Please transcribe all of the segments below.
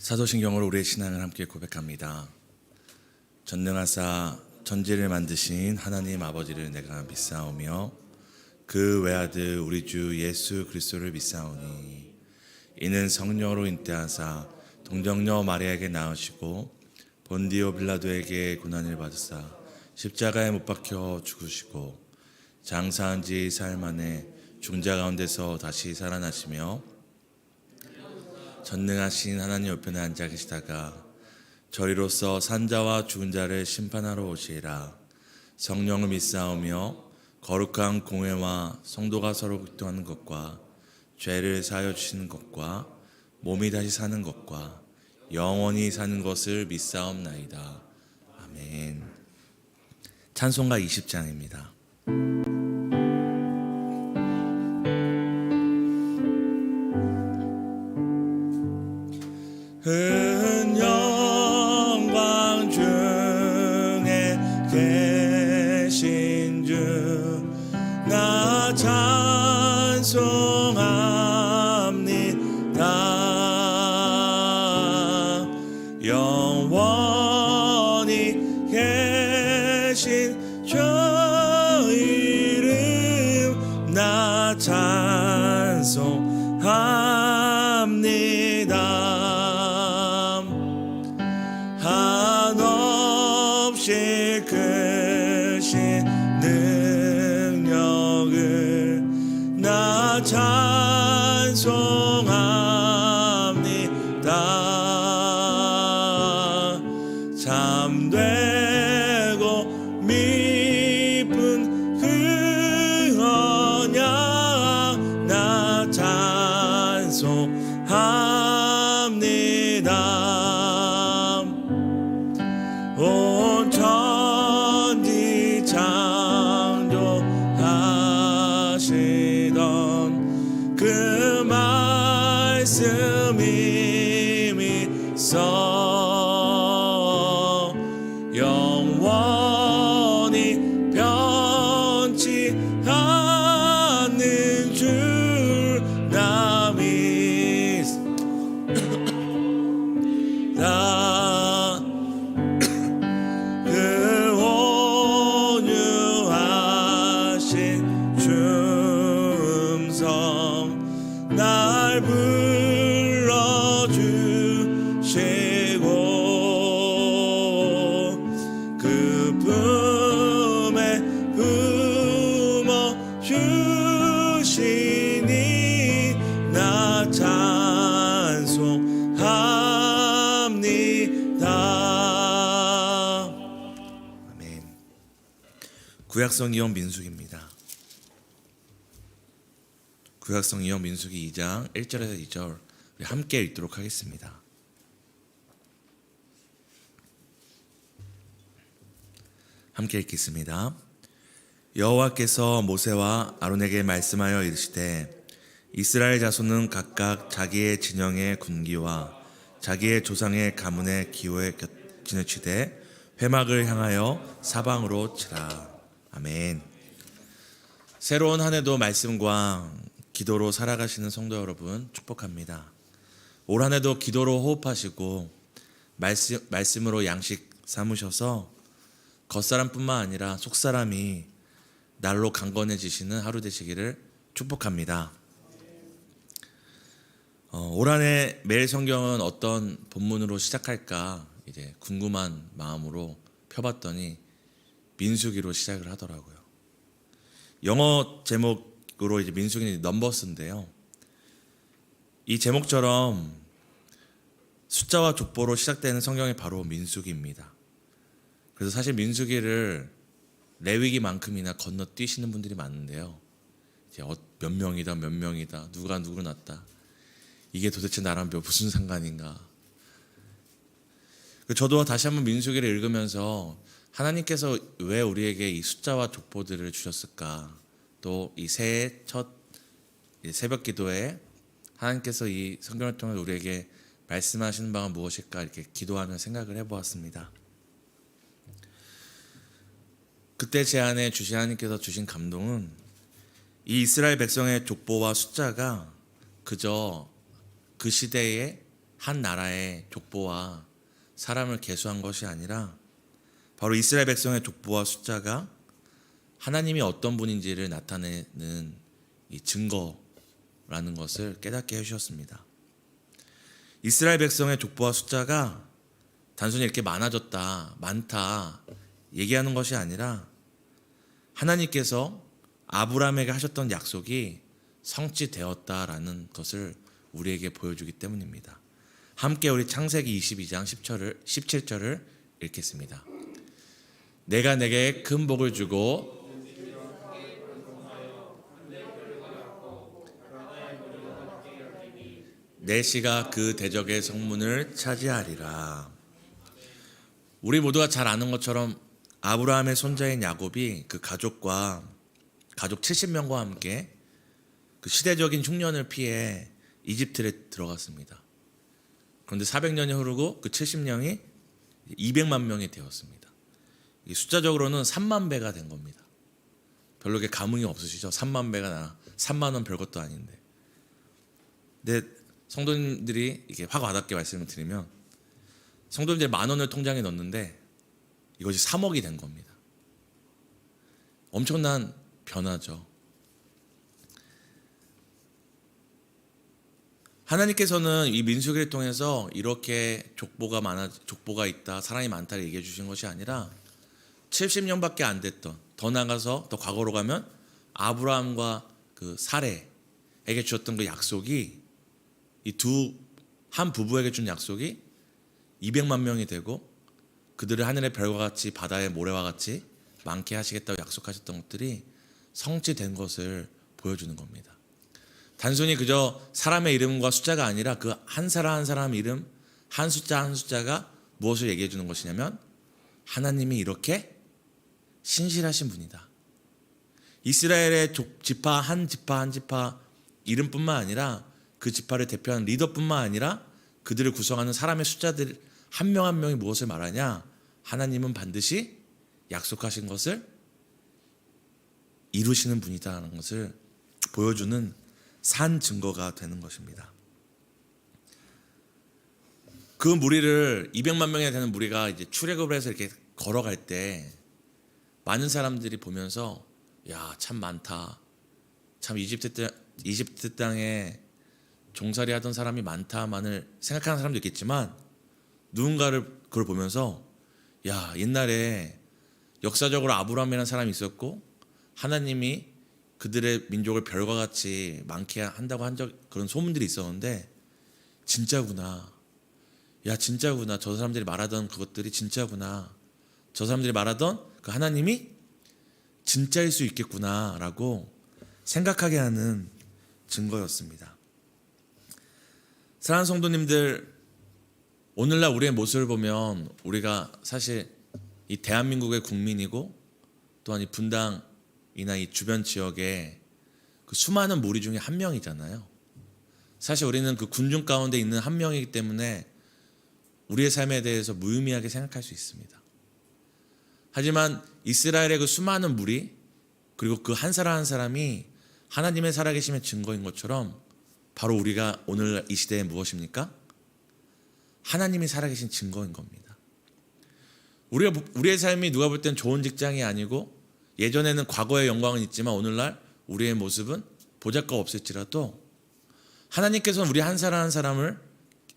사도신경으로 우리의 신앙을 함께 고백합니다. 전능하사 천지를 만드신 하나님 아버지를 내가 믿사오며 그 외아들 우리 주 예수 그리스도를 믿사오니 이는 성령으로 잉태하사 동정녀 마리아에게 낳으시고 본디오 빌라도에게 고난을 받으사 십자가에 못 박혀 죽으시고 장사한 지 사흘 만에 죽은 자 가운데서 다시 살아나시며 전능하신 하나님 옆에 앉아 계시다가 저희로서 산자와 죽은 자를 심판하러 오시리라. 성령을 믿사오며 거룩한 공회와 성도가 서로 교통하는 것과 죄를 사하여 주시는 것과 몸이 다시 사는 것과 영원히 사는 것을 믿사옵나이다. 아멘. 찬송가 20장입니다. 큰 영광 중에 계신 주 나 찬송합니다. 영원히 계신 주 이름 나 찬송합니다. 한없이 크신 능력을 나 찬송합니다. 참되고 미쁜 그 언약 나 찬송합니다. 온 천지 창조하시던 그 말씀 이미 써 영원히 변치 않는 줄 나 믿다. 그 온유하신 주음성 날 불러주시고 그 품에 품어 주시니 나 찬송합니다. 아멘. 구약성 이언 민수기입니다. 구약성 이언 민수기 2장 1절에서 2절 우리 함께 읽도록 하겠습니다. 함께 읽겠습니다. 여호와께서 모세와 아론에게 말씀하여 이르시되 이스라엘 자손은 각각 자기의 진영의 군기와 자기의 조상의 가문의 기호에 지내치되 회막을 향하여 사방으로 치라. 아멘. 새로운 한 해도 말씀과 기도로 살아가시는 성도 여러분 축복합니다. 올 한 해도 기도로 호흡하시고 말씀으로 양식 삼으셔서 겉사람뿐만 아니라 속사람이 날로 강건해지시는 하루 되시기를 축복합니다. 올 한 해 매일 성경은 어떤 본문으로 시작할까 이제 궁금한 마음으로 펴봤더니 민수기로 시작을 하더라고요. 영어 제목으로 이제 민수기는 넘버스인데요. 이 제목처럼 숫자와 족보로 시작되는 성경이 바로 민수기입니다. 그래서 사실 민수기를 레위기만큼이나 건너뛰시는 분들이 많은데요. 이제 몇 명이다 몇 명이다 누가 누구를 낳았다 이게 도대체 나랑 무슨 상관인가. 저도 다시 한번 민수기를 읽으면서 하나님께서 왜 우리에게 이 숫자와 족보들을 주셨을까, 또 이 새해 첫 새벽 기도에 하나님께서 이 성경을 통해 우리에게 말씀하시는 바가 무엇일까 이렇게 기도하며 생각을 해보았습니다. 그때 제 안에 주신 하나님께서 주신 감동은 이 이스라엘 백성의 족보와 숫자가 그저 그 시대에 한 나라의 족보와 사람을 계수한 것이 아니라 바로 이스라엘 백성의 족보와 숫자가 하나님이 어떤 분인지를 나타내는 이 증거라는 것을 깨닫게 해주셨습니다. 이스라엘 백성의 족보와 숫자가 단순히 이렇게 많아졌다, 많다 얘기하는 것이 아니라 하나님께서 아브라함에게 하셨던 약속이 성취되었다라는 것을 우리에게 보여주기 때문입니다. 함께 우리 창세기 22장 17절을 읽겠습니다. 내가 내게 큰 복을 주고 내 씨가 그 대적의 성문을 차지하리라. 우리 모두가 잘 아는 것처럼 아브라함의 손자인 야곱이 그 가족 70명과 함께 그 시대적인 흉년을 피해 이집트에 들어갔습니다. 그런데 400년이 흐르고 그 70명이 200만 명이 되었습니다. 숫자적으로는 3만 배가 된 겁니다. 별로 그렇게 감흥이 없으시죠? 3만 배가 3만 원 별것도 아닌데. 근데 성도님들이 이게 확 와닿게 말씀을 드리면 성도님들이 10,000원을 통장에 넣었는데 이것이 3억이 된 겁니다. 엄청난 변화죠. 하나님께서는 이 민수기를 통해서 이렇게 족보가 있다, 사람이 많다를 얘기해 주신 것이 아니라 70년밖에 안 됐던, 더 나가서 더 과거로 가면 아브라함과 그 사레에게 주었던 그 약속이 한 부부에게 준 약속이 200만 명이 되고 그들을 하늘의 별과 같이 바다의 모래와 같이 많게 하시겠다고 약속하셨던 것들이 성취된 것을 보여주는 겁니다. 단순히 그저 사람의 이름과 숫자가 아니라 그 한 사람 한 사람 이름, 한 숫자 한 숫자가 무엇을 얘기해 주는 것이냐면 하나님이 이렇게 신실하신 분이다. 이스라엘의 지파 한 지파 이름뿐만 아니라 그 지파를 대표하는 리더뿐만 아니라 그들을 구성하는 사람의 숫자들 한 명 한 명이 무엇을 말하냐? 하나님은 반드시 약속하신 것을 이루시는 분이다라는 것을 보여주는 산 증거가 되는 것입니다. 그 무리를 200만 명이 되는 무리가 이제 출애굽을 해서 이렇게 걸어갈 때 많은 사람들이 보면서 야, 참 많다. 참 이집트 땅에 종살이 하던 사람이 많다만을 생각하는 사람도 있겠지만 누군가를 그걸 보면서 야, 옛날에 역사적으로 아브라함이라는 사람이 있었고 하나님이 그들의 민족을 별과 같이 많게 한다고 그런 소문들이 있었는데 진짜구나. 야, 진짜구나. 저 사람들이 말하던 그것들이 진짜구나. 저 사람들이 말하던 그 하나님이 진짜일 수 있겠구나라고 생각하게 하는 증거였습니다. 사랑하는 성도님들, 오늘날 우리의 모습을 보면 우리가 사실 이 대한민국의 국민이고 또한 이 분당이나 이 주변 지역에 그 수많은 무리 중에 한 명이잖아요. 사실 우리는 그 군중 가운데 있는 한 명이기 때문에 우리의 삶에 대해서 무의미하게 생각할 수 있습니다. 하지만 이스라엘의 그 수많은 무리 그리고 그 한 사람 한 사람이 하나님의 살아계심의 증거인 것처럼 바로 우리가 오늘 이 시대에 무엇입니까? 하나님이 살아계신 증거인 겁니다. 우리의 삶이 누가 볼 땐 좋은 직장이 아니고 예전에는 과거의 영광은 있지만 오늘날 우리의 모습은 보잘것없을지라도 하나님께서는 우리 한 사람 한 사람을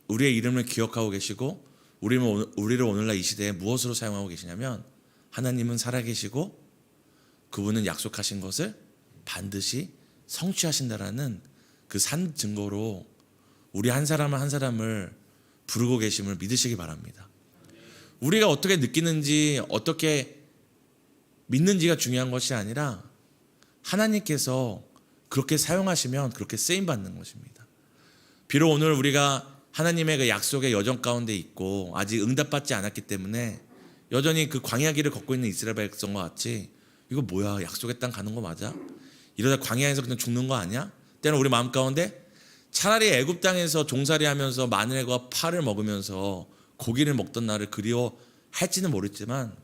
우리의 이름을 기억하고 계시고 우리를 오늘날 이 시대에 무엇으로 사용하고 계시냐면 하나님은 살아계시고 그분은 약속하신 것을 반드시 성취하신다라는 그 산 증거로 우리 한 사람 한 사람을 부르고 계심을 믿으시기 바랍니다. 우리가 어떻게 느끼는지 어떻게 믿는지가 중요한 것이 아니라 하나님께서 그렇게 사용하시면 그렇게 쓰임받는 것입니다. 비록 오늘 우리가 하나님의 그 약속의 여정 가운데 있고 아직 응답받지 않았기 때문에 여전히 그 광야 길을 걷고 있는 이스라엘 백성과 같이 이거 뭐야, 약속의 땅 가는 거 맞아? 이러다 광야에서 그냥 죽는 거 아니야? 때는 우리 마음 가운데 차라리 애굽 땅에서 종살이하면서 마늘과 파를 먹으면서 고기를 먹던 날을 그리워할지는 모르지만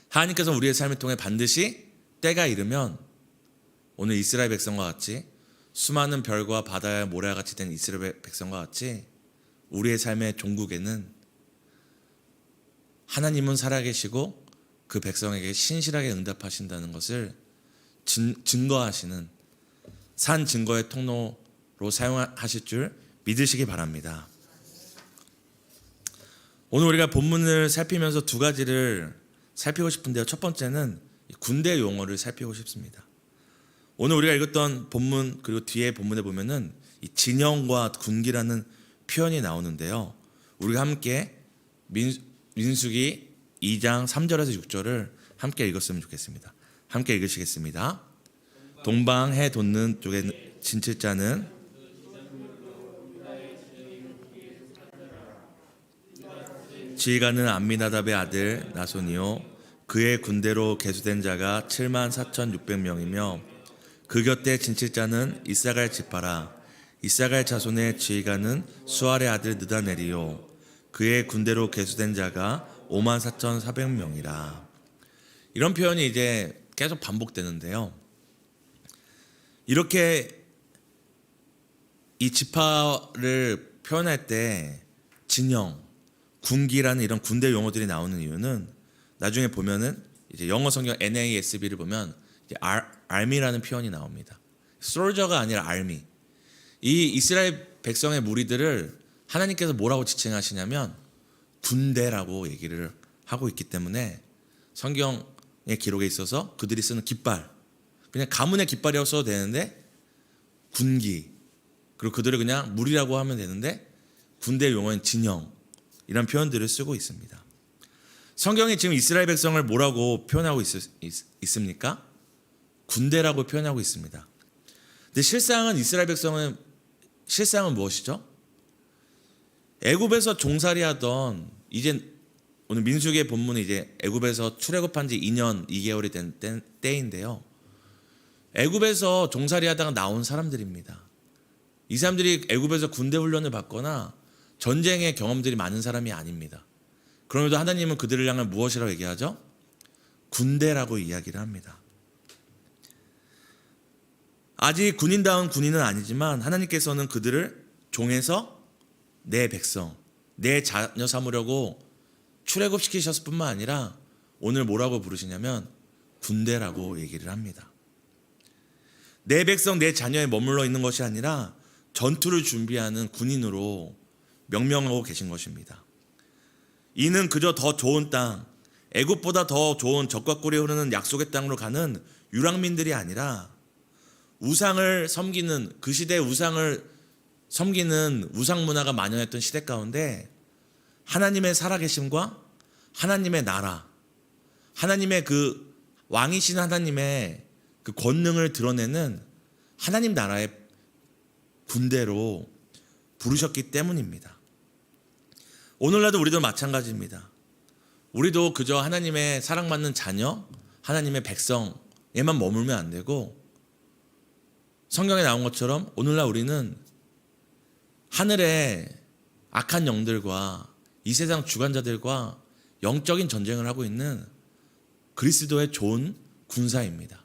하나님께서 우리의 삶을 통해 반드시 때가 이르면 오늘 이스라엘 백성과 같이 수많은 별과 바다의 모래와 같이 된 이스라엘 백성과 같이 우리의 삶의 종국에는 하나님은 살아계시고 그 백성에게 신실하게 응답하신다는 것을 증거하시는 산 증거의 통로로 사용하실 줄 믿으시기 바랍니다. 오늘 우리가 본문을 살피면서 두 가지를 살피고 싶은데요. 첫 번째는 군대 용어를 살피고 싶습니다. 오늘 우리가 읽었던 본문 그리고 뒤에 본문에 보면은 이 진영과 군기라는 표현이 나오는데요. 우리가 함께 민수기 2장 3절에서 6절을 함께 읽었으면 좋겠습니다. 함께 읽으시겠습니다. 동방 해 돋는 쪽에 진칠자는 지휘관은 암미나답의 아들 나손이요 그의 군대로 계수된 자가 74,600명이며 그 곁에 진칠자는 이사갈 지파라 이사갈 자손의 지휘관은 수알의 아들 느다넬이요 그의 군대로 계수된 자가 54,400명이라. 이런 표현이 이제 계속 반복되는데요. 이렇게 이 지파를 표현할 때 진영, 군기라는 이런 군대 용어들이 나오는 이유는 나중에 보면은 이제 영어 성경 NASB를 보면 이제 army라는 표현이 나옵니다. soldier가 아니라 army. 이 이스라엘 백성의 무리들을 하나님께서 뭐라고 지칭하시냐면 군대라고 얘기를 하고 있기 때문에 성경의 기록에 있어서 그들이 쓰는 깃발, 그냥 가문의 깃발이라고 써도 되는데 군기, 그리고 그들을 그냥 무리라고 하면 되는데 군대 용어인 진영, 이런 표현들을 쓰고 있습니다. 성경이 지금 이스라엘 백성을 뭐라고 표현하고 있습니까? 군대라고 표현하고 있습니다. 근데 실상은 이스라엘 백성은 실상은 무엇이죠? 애굽에서 종살이하던 이제 오늘 민수기의 본문이 이제 애굽에서 출애굽한 지 2년 2개월이 된 때인데요. 애굽에서 종살이하다가 나온 사람들입니다. 이 사람들이 애굽에서 군대 훈련을 받거나 전쟁의 경험들이 많은 사람이 아닙니다. 그럼에도 하나님은 그들을 향해 무엇이라고 얘기하죠? 군대라고 이야기를 합니다. 아직 군인다운 군인은 아니지만 하나님께서는 그들을 종에서 내 백성, 내 자녀 삼으려고 출애굽시키셨을 뿐만 아니라 오늘 뭐라고 부르시냐면 군대라고 얘기를 합니다. 내 백성, 내 자녀에 머물러 있는 것이 아니라 전투를 준비하는 군인으로 명명하고 계신 것입니다. 이는 그저 더 좋은 땅, 애굽보다 더 좋은 적과 꿀이 흐르는 약속의 땅으로 가는 유랑민들이 아니라 우상을 섬기는, 그 시대의 우상을 섬기는 우상 문화가 만연했던 시대 가운데 하나님의 살아계심과 하나님의 나라, 하나님의 그 왕이신 하나님의 그 권능을 드러내는 하나님 나라의 군대로 부르셨기 때문입니다. 오늘날도 우리도 마찬가지입니다. 우리도 그저 하나님의 사랑받는 자녀, 하나님의 백성에만 머물면 안 되고 성경에 나온 것처럼 오늘날 우리는 하늘의 악한 영들과 이 세상 주관자들과 영적인 전쟁을 하고 있는 그리스도의 좋은 군사입니다.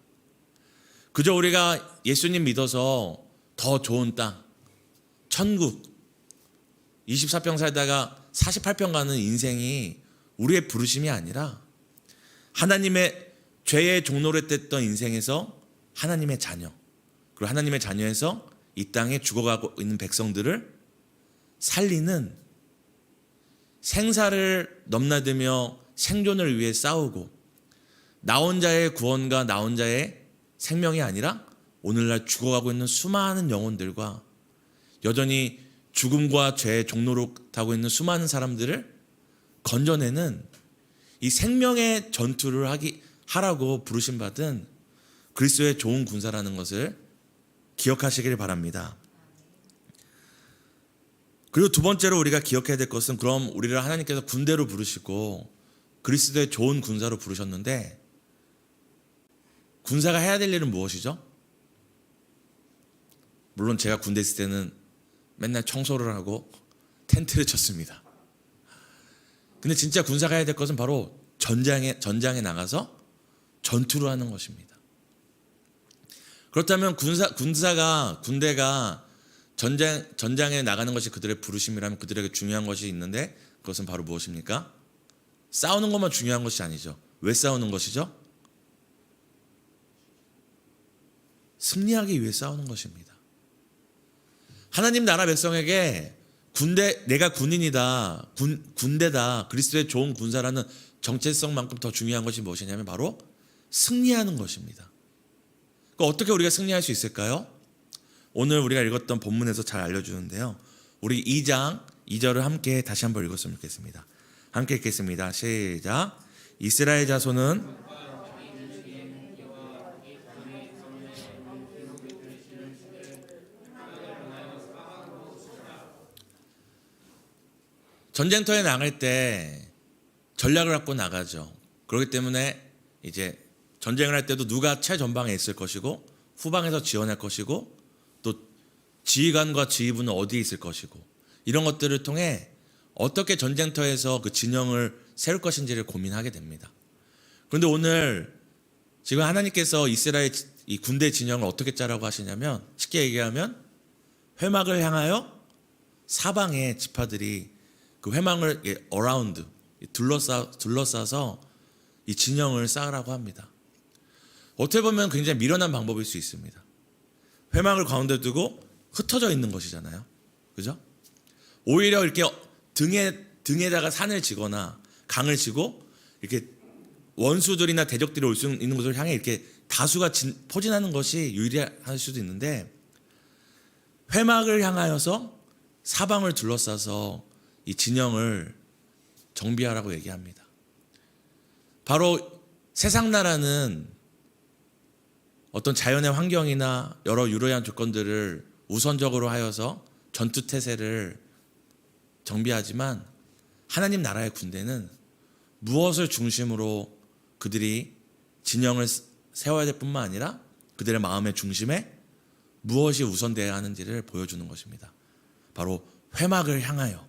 그저 우리가 예수님 믿어서 더 좋은 땅, 천국, 24평 살다가 48평 가는 인생이 우리의 부르심이 아니라 하나님의 죄의 종로를 뗐던 인생에서 하나님의 자녀, 그리고 하나님의 자녀에서 이 땅에 죽어가고 있는 백성들을 살리는, 생사를 넘나들며 생존을 위해 싸우고 나 혼자의 구원과 나 혼자의 생명이 아니라 오늘날 죽어가고 있는 수많은 영혼들과 여전히 죽음과 죄의 종로로 타고 있는 수많은 사람들을 건져내는 이 생명의 전투를 하라고 부르심받은 그리스도의 좋은 군사라는 것을 기억하시길 바랍니다. 그리고 두 번째로 우리가 기억해야 될 것은, 그럼 우리를 하나님께서 군대로 부르시고 그리스도의 좋은 군사로 부르셨는데 군사가 해야 될 일은 무엇이죠? 물론 제가 군대 있을 때는 맨날 청소를 하고 텐트를 쳤습니다. 근데 진짜 군사가 해야 될 것은 바로 전장에 나가서 전투를 하는 것입니다. 그렇다면 군대가 전장에 나가는 것이 그들의 부르심이라면 그들에게 중요한 것이 있는데 그것은 바로 무엇입니까? 싸우는 것만 중요한 것이 아니죠. 왜 싸우는 것이죠? 승리하기 위해 싸우는 것입니다. 하나님 나라 백성에게 내가 군인이다, 군대다, 그리스도의 좋은 군사라는 정체성만큼 더 중요한 것이 무엇이냐면 바로 승리하는 것입니다. 어떻게 우리가 승리할 수 있을까요? 오늘 우리가 읽었던 본문에서 잘 알려주는데요. 우리 2장 2절을 함께 다시 한번 읽었으면 좋겠습니다. 함께 읽겠습니다. 시작. 이스라엘 자손은 전쟁터에 나갈 때 전략을 갖고 나가죠. 그렇기 때문에 이제 전쟁을 할 때도 누가 최전방에 있을 것이고 후방에서 지원할 것이고 또 지휘관과 지휘부는 어디에 있을 것이고 이런 것들을 통해 어떻게 전쟁터에서 그 진영을 세울 것인지를 고민하게 됩니다. 그런데 오늘 지금 하나님께서 이스라엘 이 군대 진영을 어떻게 짜라고 하시냐면 쉽게 얘기하면 회막을 향하여 사방의 지파들이 그 회막을 어라운드 둘러싸서 이 진영을 쌓으라고 합니다. 어떻게 보면 굉장히 미련한 방법일 수 있습니다. 회막을 가운데 두고 흩어져 있는 것이잖아요. 그죠? 오히려 이렇게 등에다가 산을 지거나 강을 지고 이렇게 원수들이나 대적들이 올 수 있는 곳을 향해 이렇게 다수가 포진하는 것이 유리할 수도 있는데 회막을 향하여서 사방을 둘러싸서 이 진영을 정비하라고 얘기합니다. 바로 세상 나라는 어떤 자연의 환경이나 여러 유리한 조건들을 우선적으로 하여서 전투 태세를 정비하지만 하나님 나라의 군대는 무엇을 중심으로 그들이 진영을 세워야 될 뿐만 아니라 그들의 마음의 중심에 무엇이 우선되어야 하는지를 보여주는 것입니다. 바로 회막을 향하여,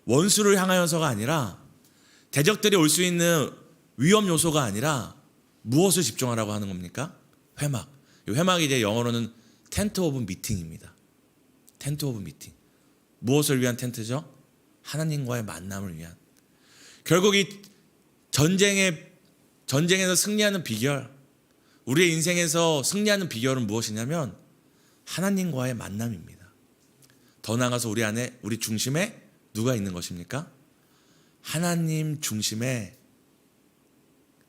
원수를 향하여서가 아니라 대적들이 올 수 있는 위험 요소가 아니라 무엇을 집중하라고 하는 겁니까? 회막. 이 회막이 이제 영어로는 텐트 오브 미팅입니다. 텐트 오브 미팅. 무엇을 위한 텐트죠? 하나님과의 만남을 위한. 결국 이 전쟁에서 승리하는 비결, 우리의 인생에서 승리하는 비결은 무엇이냐면 하나님과의 만남입니다. 더 나아가서 우리 안에, 우리 중심에 누가 있는 것입니까? 하나님 중심의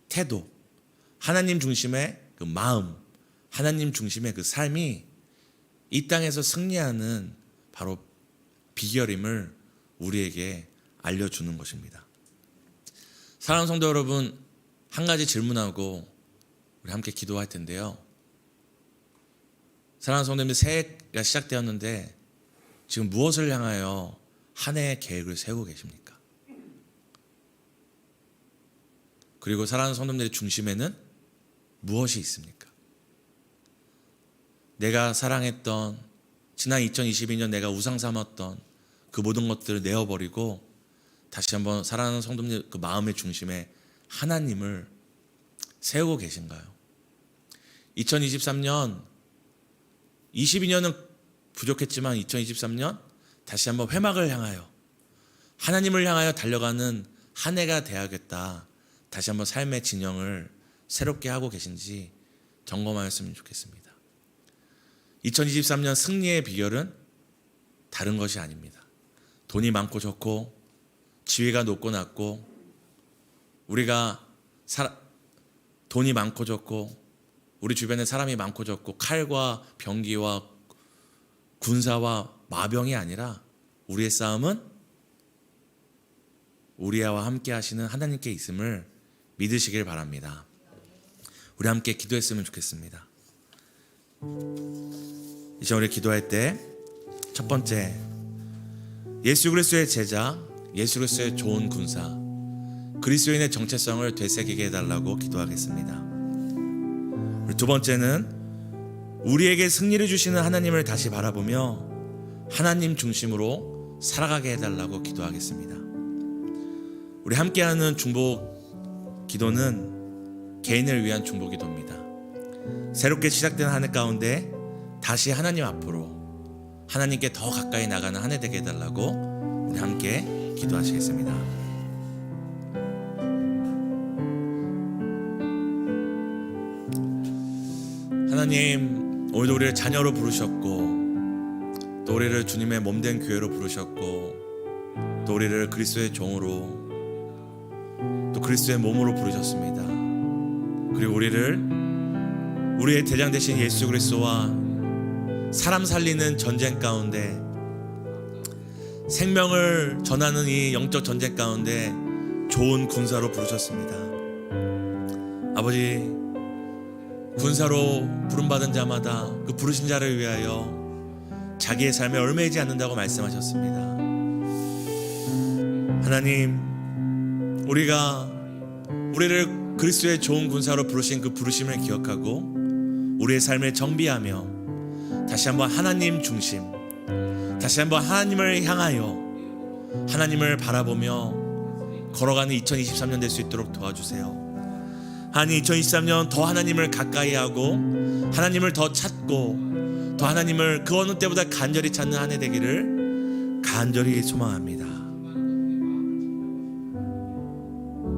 태도, 하나님 중심의 그 마음, 하나님 중심의 그 삶이 이 땅에서 승리하는 바로 비결임을 우리에게 알려주는 것입니다. 사랑하는 성도 여러분, 한 가지 질문하고 우리 함께 기도할 텐데요. 사랑하는 성도님들, 새해가 시작되었는데 지금 무엇을 향하여 한 해의 계획을 세우고 계십니까? 그리고 사랑하는 성도님들의 중심에는 무엇이 있습니까? 내가 사랑했던, 지난 2022년 내가 우상 삼았던 그 모든 것들을 내어버리고 다시 한번 사랑하는 성도님들 그 마음의 중심에 하나님을 세우고 계신가요? 2023년, 22년은 부족했지만 2023년 다시 한번 회막을 향하여, 하나님을 향하여 달려가는 한 해가 되어야겠다. 다시 한번 삶의 진영을 새롭게 하고 계신지 점검하였으면 좋겠습니다. 2023년 승리의 비결은 다른 것이 아닙니다. 돈이 많고 좋고 지위가 높고 낮고, 우리가 돈이 많고 좋고 우리 주변에 사람이 많고 좋고 칼과 병기와 군사와 마병이 아니라 우리의 싸움은 우리와 함께 하시는 하나님께 있음을 믿으시길 바랍니다. 우리 함께 기도했으면 좋겠습니다. 이제 우리 기도할 때 첫 번째, 예수 그리스도의 제자, 예수 그리스도의 좋은 군사, 그리스도인의 정체성을 되새기게 해달라고 기도하겠습니다. 두 번째는 우리에게 승리를 주시는 하나님을 다시 바라보며 하나님 중심으로 살아가게 해달라고 기도하겠습니다. 우리 함께하는 중보 기도는 개인을 위한 중보 기도입니다. 새롭게 시작된 한 해 가운데 다시 하나님 앞으로 하나님께 더 가까이 나가는 한 해 되게 해달라고 우리 함께 기도하시겠습니다. 하나님, 오늘도 우리를 자녀로 부르셨고 또 우리를 주님의 몸된 교회로 부르셨고 또 우리를 그리스도의 종으로 또 그리스도의 몸으로 부르셨습니다. 그리고 우리의 대장 되신 예수 그리스도와 사람 살리는 전쟁 가운데, 생명을 전하는 이 영적 전쟁 가운데 좋은 군사로 부르셨습니다. 아버지, 군사로 부름받은 자마다 그 부르신 자를 위하여 자기의 삶에 얽매이지 않는다고 말씀하셨습니다. 하나님, 우리를 그리스도의 좋은 군사로 부르신 그 부르심을 기억하고 우리의 삶을 정비하며 다시 한번 하나님 중심, 다시 한번 하나님을 향하여 하나님을 바라보며 걸어가는 2023년 될 수 있도록 도와주세요. 하나님, 2023년 더 하나님을 가까이 하고 하나님을 더 찾고 더 하나님을 그 어느 때보다 간절히 찾는 한 해 되기를 간절히 소망합니다.